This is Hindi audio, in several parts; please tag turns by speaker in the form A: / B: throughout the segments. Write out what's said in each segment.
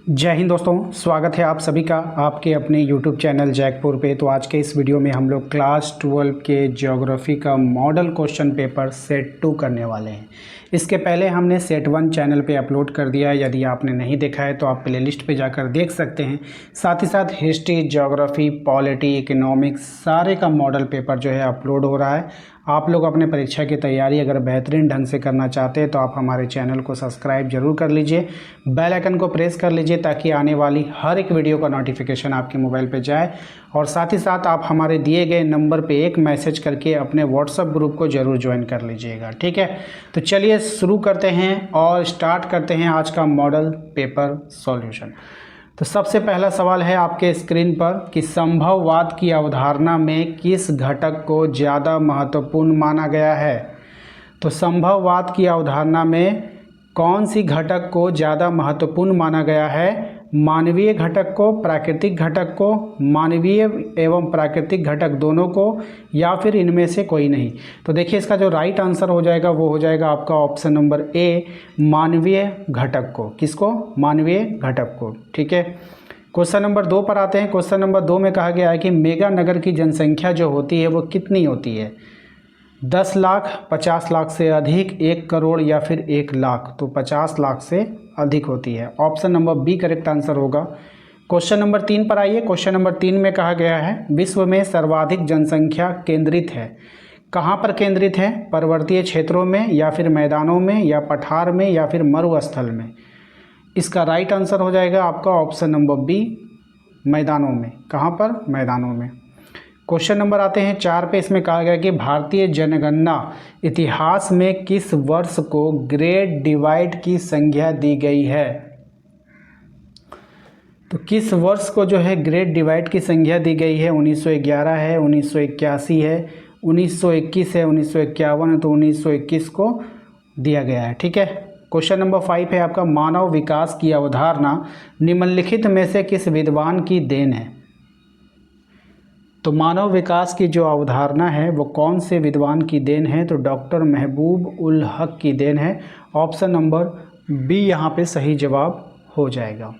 A: जय हिंद दोस्तों, स्वागत है आप सभी का आपके अपने YouTube चैनल जैकपुर पे। तो आज के इस वीडियो में हम लोग क्लास 12 के ज्योग्राफी का मॉडल क्वेश्चन पेपर सेट 2 करने वाले हैं। इसके पहले हमने सेट 1 चैनल पे अपलोड कर दिया है। यदि आपने नहीं देखा है तो आप प्लेलिस्ट पे जाकर देख सकते हैं। साथ ही साथ हिस्ट्री, ज्योग्राफी, पॉलिटी, इकोनॉमिक्स सारे का मॉडल पेपर जो है अपलोड हो रहा है। आप लोग अपने परीक्षा की तैयारी अगर बेहतरीन ढंग से करना चाहते हैं तो आप हमारे चैनल को सब्सक्राइब जरूर कर लीजिए, बेल आइकन को प्रेस कर लीजिए ताकि आने वाली हर एक वीडियो का नोटिफिकेशन आपके मोबाइल पे जाए। और साथ ही साथ आप हमारे दिए गए नंबर पे एक मैसेज करके अपने व्हाट्सएप ग्रुप को ज़रूर ज्वाइन कर लीजिएगा, ठीक है। तो चलिए शुरू करते हैं और स्टार्ट करते हैं आज का मॉडल पेपर सॉल्यूशन। तो सबसे पहला सवाल है आपके स्क्रीन पर कि संभववाद की अवधारणा में किस घटक को ज़्यादा महत्वपूर्ण माना गया है। तो संभववाद की अवधारणा में कौन सी घटक को ज़्यादा महत्वपूर्ण माना गया है? मानवीय घटक को, प्राकृतिक घटक को, मानवीय एवं प्राकृतिक घटक दोनों को, या फिर इनमें से कोई नहीं। तो देखिए इसका जो राइट आंसर हो जाएगा वो हो जाएगा आपका ऑप्शन नंबर ए, मानवीय घटक को। किसको? मानवीय घटक को, ठीक है। क्वेश्चन नंबर 2 पर आते हैं। क्वेश्चन नंबर 2 में कहा गया है कि मेगा नगर की जनसंख्या जो होती है वो कितनी होती है? 10 लाख, 50 लाख से अधिक, 1 करोड़ या फिर 1 लाख? तो 50 लाख से अधिक होती है। Option number B correct answer होगा। क्वेश्चन नंबर 3 पर आइए। क्वेश्चन नंबर 3 में कहा गया है विश्व में सर्वाधिक जनसंख्या केंद्रित है। कहाँ पर केंद्रित है? पर्वतीय क्षेत्रों में, या फिर मैदानों में, या पठार में, या फिर मरुस्थल में? इसका राइट आंसर हो जाएगा आपका ऑप्शन नंबर बी, मैदानों में। कहाँ पर? मैदानों में। क्वेश्चन नंबर आते हैं 4 पे। इसमें कहा गया कि भारतीय जनगणना इतिहास में किस वर्ष को ग्रेट डिवाइड की संज्ञा दी गई है? तो किस वर्ष को जो है ग्रेट डिवाइड की संज्ञा दी गई है? 1911 है, 1981 है, 1921 है, 1951 है। तो 1921 को दिया गया है, ठीक है। क्वेश्चन नंबर 5 है आपका मानव विकास की अवधारणा निम्नलिखित में से किस विद्वान की देन है? तो मानव विकास की जो अवधारणा है वो कौन से विद्वान की देन है? तो डॉक्टर महबूब उल हक की देन है। ऑप्शन नंबर बी यहाँ पे सही जवाब हो जाएगा।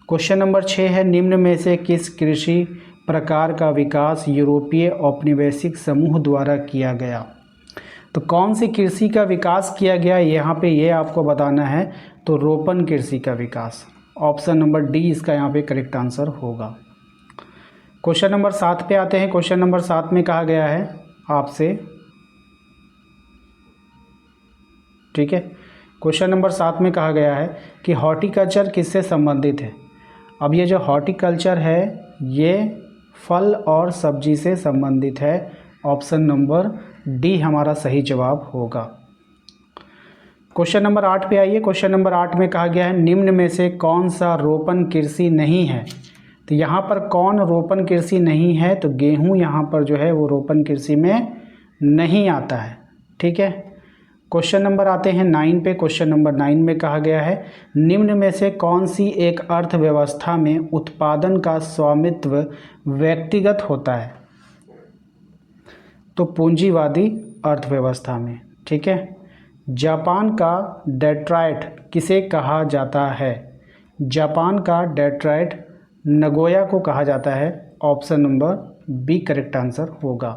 A: क्वेश्चन नंबर 6 है निम्न में से किस कृषि प्रकार का विकास यूरोपीय औपनिवेशिक समूह द्वारा किया गया? तो कौन सी कृषि का विकास किया गया यहाँ पे ये आपको बताना है। तो रोपण कृषि का विकास। ऑप्शन नंबर डी इसका यहाँ पे करेक्ट आंसर होगा। क्वेश्चन नंबर 7 पे आते हैं। क्वेश्चन नंबर 7 में कहा गया है आपसे, ठीक है। क्वेश्चन नंबर 7 में कहा गया है कि हॉर्टिकल्चर किससे संबंधित है? अब ये जो हॉर्टिकल्चर है ये फल और सब्जी से संबंधित है। ऑप्शन नंबर डी हमारा सही जवाब होगा। क्वेश्चन नंबर 8 पे आइए। क्वेश्चन नंबर 8 में कहा गया है निम्न में से कौन सा रोपण कृषि नहीं है? तो यहाँ पर कौन रोपण कृषि नहीं है? तो गेहूँ यहाँ पर जो है वो रोपण कृषि में नहीं आता है, ठीक है। क्वेश्चन नंबर आते हैं 9 पे। क्वेश्चन नंबर 9 में कहा गया है निम्न में से कौन सी एक अर्थव्यवस्था में उत्पादन का स्वामित्व व्यक्तिगत होता है? तो पूंजीवादी अर्थव्यवस्था में, ठीक है। जापान का डेट्रॉइट किसे कहा जाता है? जापान का डेट्रॉइट नगोया को कहा जाता है। Option number B correct answer होगा।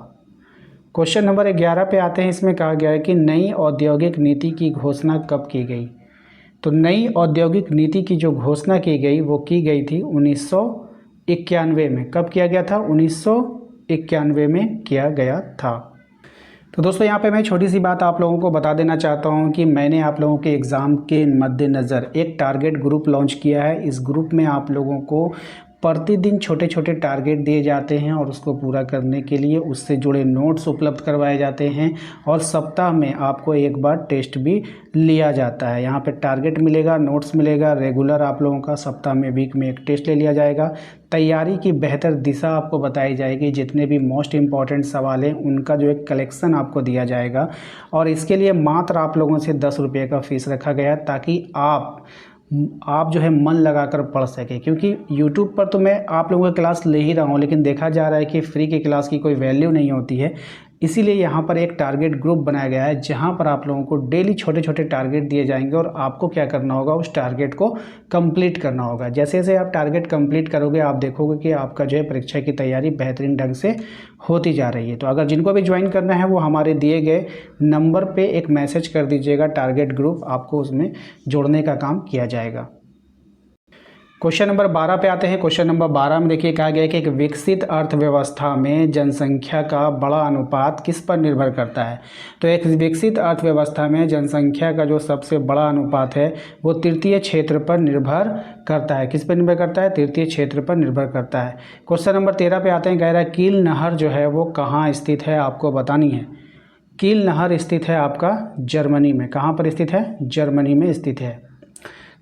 A: क्वेश्चन नंबर 11 पे आते हैं। इसमें कहा गया है कि नई औद्योगिक नीति की घोषणा कब की गई? तो नई औद्योगिक नीति की जो घोषणा की गई वो की गई थी 1991 में। कब किया गया था? 1991 में किया गया था। तो दोस्तों यहाँ पे मैं छोटी सी बात आप लोगों को बता देना चाहता हूँ कि मैंने आप लोगों के एग्ज़ाम के मद्देनज़र एक टारगेट ग्रुप लॉन्च किया है। इस ग्रुप में आप लोगों को प्रतिदिन छोटे छोटे टारगेट दिए जाते हैं और उसको पूरा करने के लिए उससे जुड़े नोट्स उपलब्ध करवाए जाते हैं और सप्ताह में आपको एक बार टेस्ट भी लिया जाता है। यहाँ पे टारगेट मिलेगा, नोट्स मिलेगा, रेगुलर आप लोगों का सप्ताह में, वीक में एक टेस्ट ले लिया जाएगा। तैयारी की बेहतर दिशा आपको बताई जाएगी। जितने भी मोस्ट इम्पॉर्टेंट सवाल हैं उनका जो एक कलेक्शन आपको दिया जाएगा और इसके लिए मात्र आप लोगों से 10 रुपये का फ़ीस रखा गया है ताकि आप जो है मन लगाकर पढ़ सके। क्योंकि YouTube पर तो मैं आप लोगों की क्लास ले ही रहा हूँ लेकिन देखा जा रहा है कि फ्री की क्लास की कोई वैल्यू नहीं होती है। इसीलिए यहाँ पर एक टारगेट ग्रुप बनाया गया है जहाँ पर आप लोगों को डेली छोटे छोटे टारगेट दिए जाएंगे और आपको क्या करना होगा, उस टारगेट को कंप्लीट करना होगा। जैसे जैसे आप टारगेट कंप्लीट करोगे आप देखोगे कि आपका जो है परीक्षा की तैयारी बेहतरीन ढंग से होती जा रही है। तो अगर जिनको भी ज्वाइन करना है वो हमारे दिए गए नंबर पर एक मैसेज कर दीजिएगा टारगेट ग्रुप, आपको उसमें जोड़ने का काम किया जाएगा। क्वेश्चन नंबर 12 पे आते हैं। क्वेश्चन नंबर 12 में देखिए कहा गया है कि एक विकसित अर्थव्यवस्था में जनसंख्या का बड़ा अनुपात किस पर निर्भर करता है। तो एक विकसित अर्थव्यवस्था में जनसंख्या का जो सबसे बड़ा अनुपात है वो तृतीय क्षेत्र पर निर्भर करता है। किस पर निर्भर करता है? तृतीय क्षेत्र पर निर्भर करता है। क्वेश्चन नंबर 13 पे आते हैं। कह रहा है कील नहर जो है वो कहाँ स्थित है, आपको बतानी है। कील नहर स्थित है आपका जर्मनी में। कहाँ पर स्थित है? जर्मनी में स्थित है।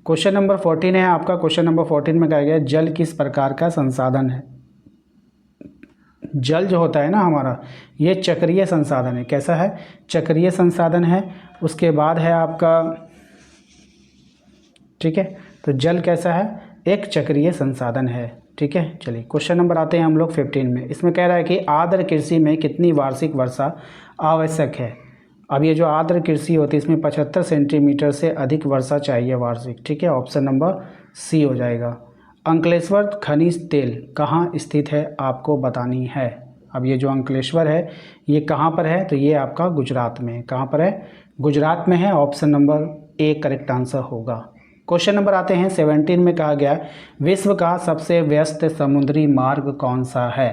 A: क्वेश्चन नंबर 14 है आपका। क्वेश्चन नंबर 14 में कहा गया जल किस प्रकार का संसाधन है। जल जो होता है ना हमारा, ये चक्रीय संसाधन है। कैसा है? चक्रीय संसाधन है। उसके बाद है आपका, ठीक है, तो जल कैसा है? एक चक्रीय संसाधन है। ठीक है, चलिए क्वेश्चन नंबर आते हैं हम लोग 15 में। इसमें कह रहा है कि आर्द्र कृषि में कितनी वार्षिक वर्षा आवश्यक है। अब ये जो आर्द्र कृषि होती है इसमें 75 सेंटीमीटर से अधिक वर्षा चाहिए वार्षिक। ठीक है, ऑप्शन नंबर सी हो जाएगा। अंकलेश्वर खनिज तेल कहाँ स्थित है, आपको बतानी है। अब ये जो अंकलेश्वर है ये कहाँ पर है? तो ये आपका गुजरात में है। कहाँ पर है? गुजरात में है। Option number A correct answer होगा। क्वेश्चन नंबर आते हैं 17 में। कहा गया विश्व का सबसे व्यस्त समुद्री मार्ग कौन सा है।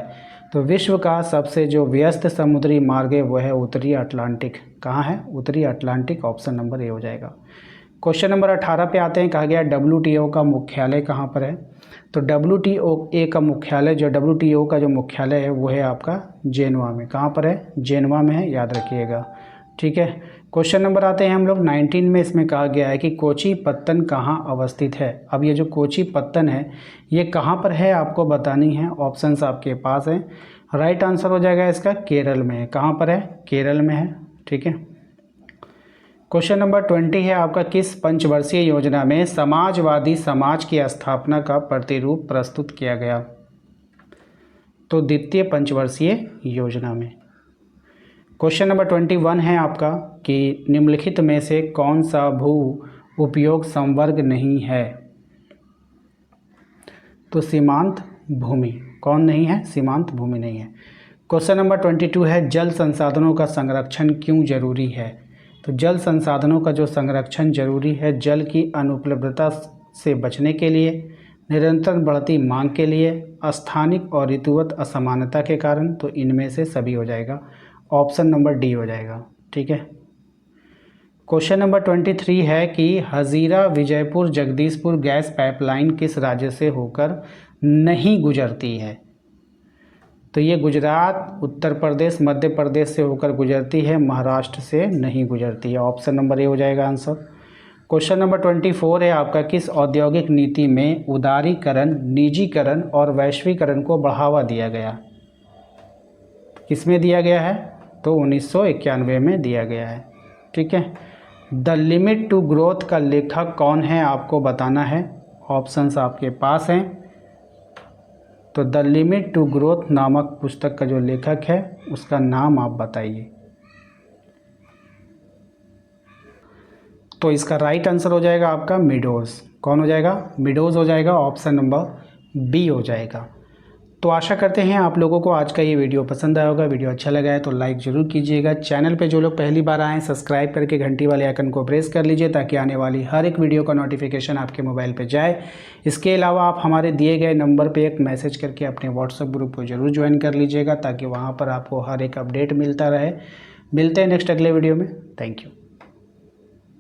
A: तो विश्व का सबसे जो व्यस्त समुद्री मार्ग है वो है उत्तरी अटलांटिक। कहाँ है? उत्तरी अटलांटिक। ऑप्शन नंबर ए हो जाएगा। क्वेश्चन नंबर 18 पे आते हैं। कहा गया WTO का मुख्यालय कहाँ पर है। तो WTO का मुख्यालय, जो WTO का जो मुख्यालय है वो है आपका जेनेवा में। कहाँ पर है? जेनेवा में है, याद रखिएगा। ठीक है, क्वेश्चन नंबर आते हैं हम लोग 19 में। इसमें कहा गया है कि कोची पत्तन कहाँ अवस्थित है। अब ये जो कोची पत्तन है ये कहाँ पर है, आपको बतानी है। ऑप्शंस आपके पास हैं। राइट आंसर हो जाएगा इसका केरल में है। कहाँ पर है? केरल में है। ठीक है, क्वेश्चन नंबर 20 है आपका। किस पंचवर्षीय योजना में समाजवादी समाज की स्थापना का प्रतिरूप प्रस्तुत किया गया। तो द्वितीय पंचवर्षीय योजना में। क्वेश्चन नंबर 21 है आपका कि निम्नलिखित में से कौन सा भू उपयोग संवर्ग नहीं है। तो सीमांत भूमि कौन नहीं है? सीमांत भूमि नहीं है। क्वेश्चन नंबर 22 है जल संसाधनों का संरक्षण क्यों जरूरी है। तो जल संसाधनों का जो संरक्षण जरूरी है जल की अनुपलब्धता से बचने के लिए, निरंतर बढ़ती मांग के लिए, स्थानिक और ऋतुवत असमानता के कारण। तो इनमें से सभी हो जाएगा। ऑप्शन नंबर डी हो जाएगा। ठीक है, क्वेश्चन नंबर 23 है कि हजीरा विजयपुर जगदीशपुर गैस पाइपलाइन किस राज्य से होकर नहीं गुजरती है। तो ये गुजरात, उत्तर प्रदेश, मध्य प्रदेश से होकर गुजरती है, महाराष्ट्र से नहीं गुजरती है। ऑप्शन नंबर ए हो जाएगा आंसर। क्वेश्चन नंबर 24 है आपका। किस औद्योगिक नीति में उदारीकरण, निजीकरण और वैश्वीकरण को बढ़ावा दिया गया। किसमें दिया गया है? तो 1991 में दिया गया है। ठीक है, द लिमिट टू ग्रोथ का लेखक कौन है, आपको बताना है। ऑप्शंस आपके पास हैं। तो द लिमिट टू ग्रोथ नामक पुस्तक का जो लेखक है उसका नाम आप बताइए। तो इसका राइट आंसर हो जाएगा आपका मीडोज। कौन हो जाएगा? मीडोज हो जाएगा। ऑप्शन नंबर बी हो जाएगा। तो आशा करते हैं आप लोगों को आज का ये वीडियो पसंद आया होगा। वीडियो अच्छा लगा है तो लाइक ज़रूर कीजिएगा। चैनल पे जो लोग पहली बार आएँ सब्सक्राइब करके घंटी वाले आइकन को प्रेस कर लीजिए ताकि आने वाली हर एक वीडियो का नोटिफिकेशन आपके मोबाइल पे जाए। इसके अलावा आप हमारे दिए गए नंबर पे एक मैसेज करके अपने व्हाट्सएप ग्रुप को ज़रूर ज्वाइन कर लीजिएगा ताकि वहाँ पर आपको हर एक अपडेट मिलता रहे। मिलते हैं नेक्स्ट अगले वीडियो में। Thank you.